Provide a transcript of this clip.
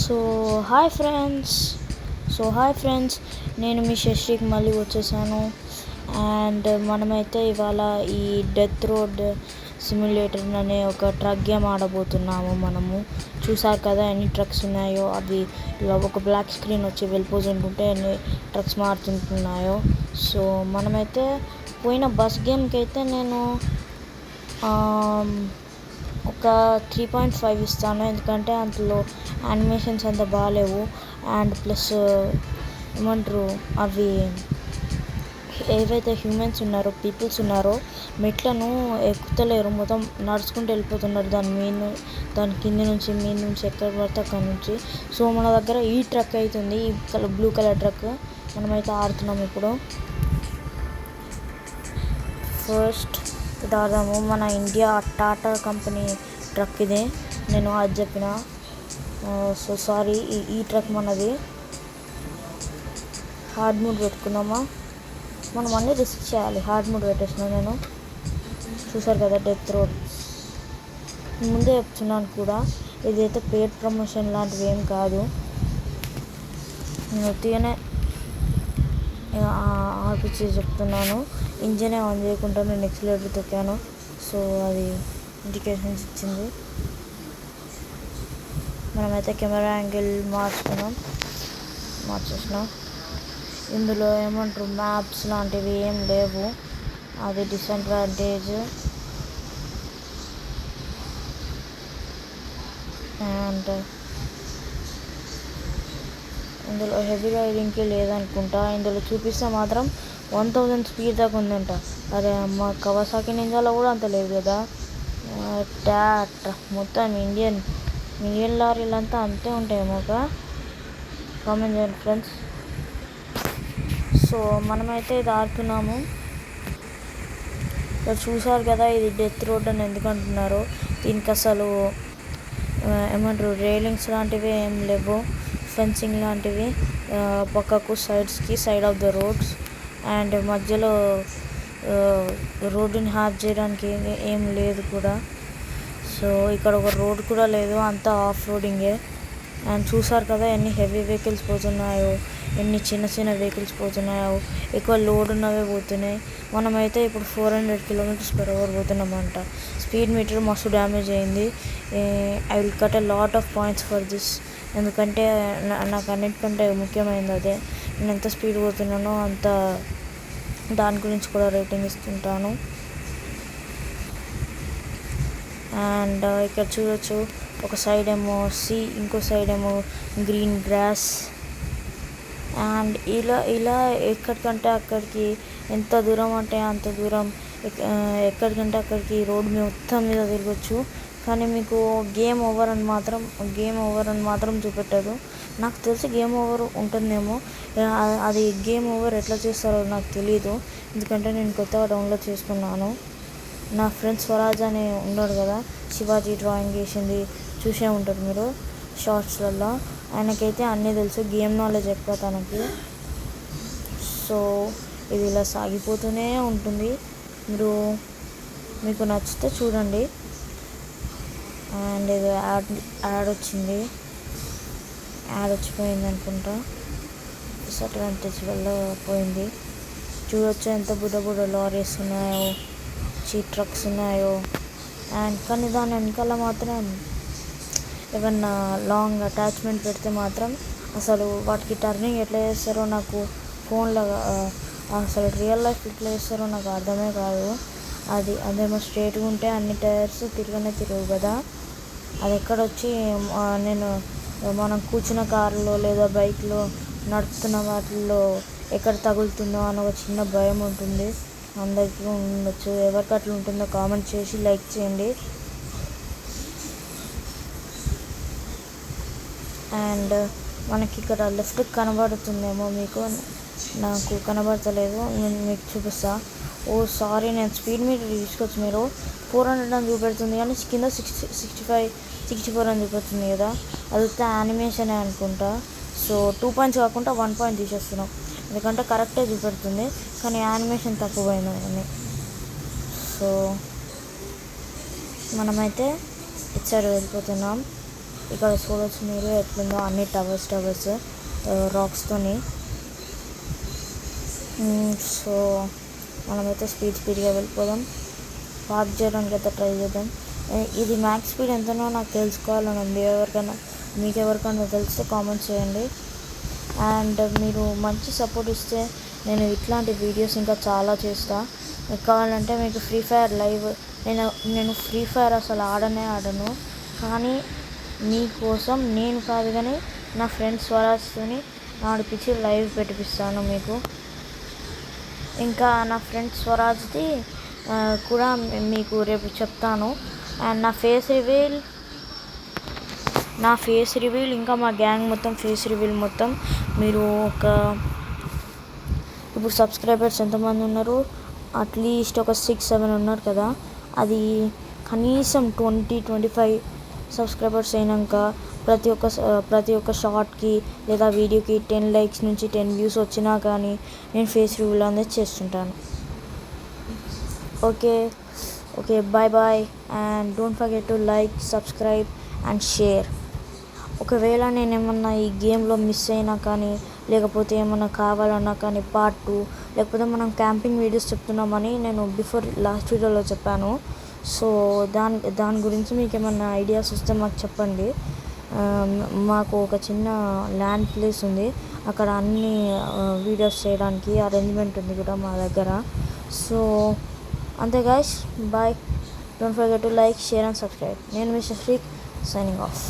So hi friends, నేను మీ శశికి మళ్ళీ వచ్చేసాను. అండ్ మనమైతే ఇవాళ ఈ డెత్ రోడ్ సిమ్యులేటర్ అనే ఒక ట్రక్ గేమ్ ఆడబోతున్నాము. మనము చూసారు కదా ఎన్ని ట్రక్స్ ఉన్నాయో. అది ఇలా ఒక బ్లాక్ స్క్రీన్ వచ్చి వెళ్ళిపోతుంటుంటే ఎన్ని ట్రక్స్ మారుతుంటున్నాయో. సో మనమైతే పోయిన బస్ గేమ్కి అయితే నేను ఒక 3.5 ఇస్తాను, ఎందుకంటే అందులో యానిమేషన్స్ అంత బాగాలేవు. అండ్ ప్లస్ ఏమంటారు, అవి ఏవైతే హ్యూమన్స్ ఉన్నారో, పీపుల్స్ ఉన్నారో మెట్లను ఎక్కుతలేరు, మొత్తం నడుచుకుంటూ వెళ్ళిపోతున్నారు దాని కింద నుంచి మీద నుంచి ఎక్కడ పడితే అక్కడ నుంచి. సో మన దగ్గర ఈ ట్రక్ అవుతుంది, ఈ బ్లూ కలర్ ట్రక్ మనమైతే ఆడుతున్నాం ఇప్పుడు. ఫస్ట్ ఇది ఆడదాము. మన ఇండియా టాటా కంపెనీ ట్రక్ ఇది, నేను అది చెప్పిన. సో సారీ, ఈ ట్రక్ మనది. హార్డ్ మోడ్ పెట్టుకున్నామా, మనం అన్నీ రిస్క్ చేయాలి. హార్డ్ మోడ్ పెట్టేసిన నేను. చూసారు కదా డెత్ రోడ్. ముందే చెప్తున్నాను కూడా, ఇదైతే పెయిడ్ ప్రమోషన్ లాంటివి ఏం కాదు. నేను ఉత్తిగానే ఆర్పిచ్చి చెప్తున్నాను. ఇంజనే ఆన్ చేయకుండా నేను ఎక్సిలేటర్ తొక్కాను, సో అది ఇండికేషన్స్ ఇచ్చింది. మనమైతే కెమెరా యాంగిల్ మార్చేసినాం. ఇందులో ఏమంటారు, మ్యాప్స్ లాంటివి ఏం లేవు, అది డిసడ్వాంటేజ్. అండ్ ఇందులో హెవీ రైడింగ్కి లేదనుకుంటా. ఇందులో చూపిస్తే మాత్రం 1000 స్పీడ్ దాకా ఉందంట. అరే అమ్మ, కవాసాకి నింజాలో కూడా అంత లేదు కదా. మొత్తం ఇండియన్ లారీలు అంతే ఉంటాయేమో ఒక. కామెంట్ చేయండి ఫ్రెండ్స్. సో మనమైతే ఇది ఆడుతున్నాము. చూసారు కదా, ఇది డెత్ రోడ్ అని ఎందుకు అంటున్నారు. దీనికి అసలు ఏమంటారు, రైలింగ్స్ లాంటివి ఏం లేవు, ఫెన్సింగ్ లాంటివి పక్కకు సైడ్స్కి, side of the roads. And మధ్యలో రోడ్డుని హ్యాప్ చేయడానికి ఏం లేదు కూడా. సో ఇక్కడ ఒక రోడ్ కూడా లేదు, అంతా ఆఫ్ రోడింగే. అండ్ చూసారు కదా ఎన్ని హెవీ వెహికల్స్ పోతున్నాయో, ఎన్ని చిన్న చిన్న వెహికల్స్ పోతున్నాయో, ఎక్కువ లోడ్ ఉన్నవే పోతున్నాయి. మనమైతే ఇప్పుడు 400 km/h పోతున్నామంట. స్పీడ్ మీటర్ మస్తు డ్యామేజ్ అయింది. I will cut a lot of points for this, ఎందుకంటే నాకు అన్నిటికంటే ముఖ్యమైనది అదే. నేను ఎంత స్పీడ్ పోతున్నానో అంత దాని గురించి కూడా రేటింగ్ ఇస్తుంటాను. అండ్ ఇక్కడ చూడొచ్చు, ఒక సైడ్ ఏమో సీ, ఇంకో సైడ్ ఏమో గ్రీన్ గ్రాస్. అండ్ ఇలా ఎక్కడికంటే అక్కడికి, ఎంత దూరం అంటే అంత దూరం, ఎక్కడికంటే అక్కడికి రోడ్ మొత్తం మీద తిరగచ్చు. కానీ మీకు గేమ్ ఓవర్ అని మాత్రం చూపెట్టదు. నాకు తెలిసి గేమ్ ఓవర్ ఉంటుందేమో, అది గేమ్ ఓవర్ ఎట్లా చేస్తారో నాకు తెలీదు, ఎందుకంటే నేను కొత్తగా డౌన్లోడ్ చేసుకున్నాను. నా ఫ్రెండ్ స్వరాజ్ అని ఉన్నాడు కదా, శివాజీ డ్రాయింగ్ వేసింది చూసే ఉంటారు మీరు షార్ట్స్లలో. ఆయనకైతే అన్నీ తెలుసు, గేమ్ నాలెడ్జ్ ఎక్కువ తనకి. సో ఇది ఇలా సాగిపోతూనే ఉంటుంది, మీకు నచ్చితే చూడండి. అండ్ ఇది యాడ్ వచ్చిపోయింది అనుకుంటా, డిసడ్వాంటేజ్ వల్ల పోయింది. చూడొచ్చు ఎంత బుడ్డ లారీస్ ఉన్నాయో, ట్రక్స్ ఉన్నాయో. అండ్ కానీ దాని వెనకాల మాత్రం ఏమన్నా లాంగ్ అటాచ్మెంట్ పెడితే మాత్రం అసలు వాటికి టర్నింగ్ ఎట్లా చేస్తారో నాకు ఫోన్లో, అసలు రియల్ లైఫ్ ఎట్లా చేస్తారో నాకు అర్థమే కాదు. అదేమో స్ట్రేట్గా ఉంటే అన్ని టైర్స్ తిరగవు కదా, అది ఎక్కడొచ్చి మనం కూర్చున్న కారులో లేదా బైక్లో నడుపుతున్న వాటిల్లో ఎక్కడ తగులుతుందో అని ఒక చిన్న భయం ఉంటుంది, అందరికీ ఉండొచ్చు. ఎవరికి అట్లా ఉంటుందో కామెంట్ చేసి లైక్ చేయండి. అండ్ మనకి ఇక్కడ లెఫ్ట్ కనబడుతుందేమో మీకు, నాకు కనబడతలేదు, నేను మీకు చూపిస్తా. ఓ సారీ, నేను స్పీడ్ మీటర్ తీసుకొచ్చి మీరు 400 అని చూపెడుతుంది, కానీ కింద 64 అని చూపెడుతుంది కదా, అది యానిమేషనే అనుకుంటా. సో 2 పాయింట్స్ కాకుండా 1 పాయింట్ తీసేస్తున్నాం, ఎందుకంటే కరెక్టే చూపెడుతుంది కానీ యానిమేషన్ తప్పు పోయిందని. సో మనమైతే ఇచ్చారు వెళ్ళిపోతున్నాం. ఇక్కడ చూడవచ్చు మీరు ఎట్లుందో అన్ని టవర్స్ రాక్స్తోని. సో మనమైతే స్పీడ్గా వెళ్ళిపోదాం. పార్క్ చేయడానికి అయితే ట్రై చేద్దాం. ఇది మ్యాక్స్ స్పీడ్ ఎంతనో నాకు తెలుసుకోవాలని ఉంది. మీకు ఎవరికైనా తెలిస్తే కామెంట్ చేయండి. అండ్ మీరు మంచి సపోర్ట్ ఇస్తే నేను ఇట్లాంటి వీడియోస్ ఇంకా చాలా చేస్తా. కావాలంటే మీకు ఫ్రీ ఫైర్ లైవ్ నేను ఫ్రీ ఫైర్ అసలు ఆడను, కానీ మీకోసం నేను కాదు కానీ నా ఫ్రెండ్స్ స్వరాజ్తోని ఆడిపించి లైవ్ పెట్టిపిస్తాను మీకు. ఇంకా నా ఫ్రెండ్స్ స్వరాజ్ది కూడా మీకు రేపు చెప్తాను. అండ్ నా ఫేస్ రివీల్ ఇంకా మా గ్యాంగ్ మొత్తం ఫేస్ రివీల్ మొత్తం మీరు ఇప్పుడు సబ్స్క్రైబర్స్ ఎంతమంది ఉన్నారు? అట్లీస్ట్ ఒక 6-7 ఉన్నారు కదా. అది కనీసం 20-25 సబ్స్క్రైబర్స్ అయినాక ప్రతి ఒక్క షార్ట్కి లేదా వీడియోకి 10 likes నుంచి 10 views వచ్చినా కానీ నేను ఫేస్ రివీల్ అనేది చేస్తుంటాను. Okay bye and don't forget to like, subscribe and share. ఒకవేళ నేను ఏమన్నా ఈ గేమ్లో మిస్ అయినా కానీ లేకపోతే ఏమన్నా కావాలన్నా కానీ పార్ట్ 2 లేకపోతే మనం క్యాంపింగ్ వీడియోస్ చెప్తున్నామని నేను లాస్ట్ వీడియోలో చెప్పాను. సో దాని గురించి మీకు ఏమన్నా ఐడియాస్ వస్తే మాకు చెప్పండి. మాకు ఒక చిన్న ల్యాండ్ ప్లేస్ ఉంది, అక్కడ అన్ని వీడియోస్ చేయడానికి అరేంజ్మెంట్ ఉంది కూడా మా దగ్గర. సో అంతే guys, bye. Don't forget to like, share and subscribe. నేను మీ షఫీక్, సైనింగ్ ఆఫ్.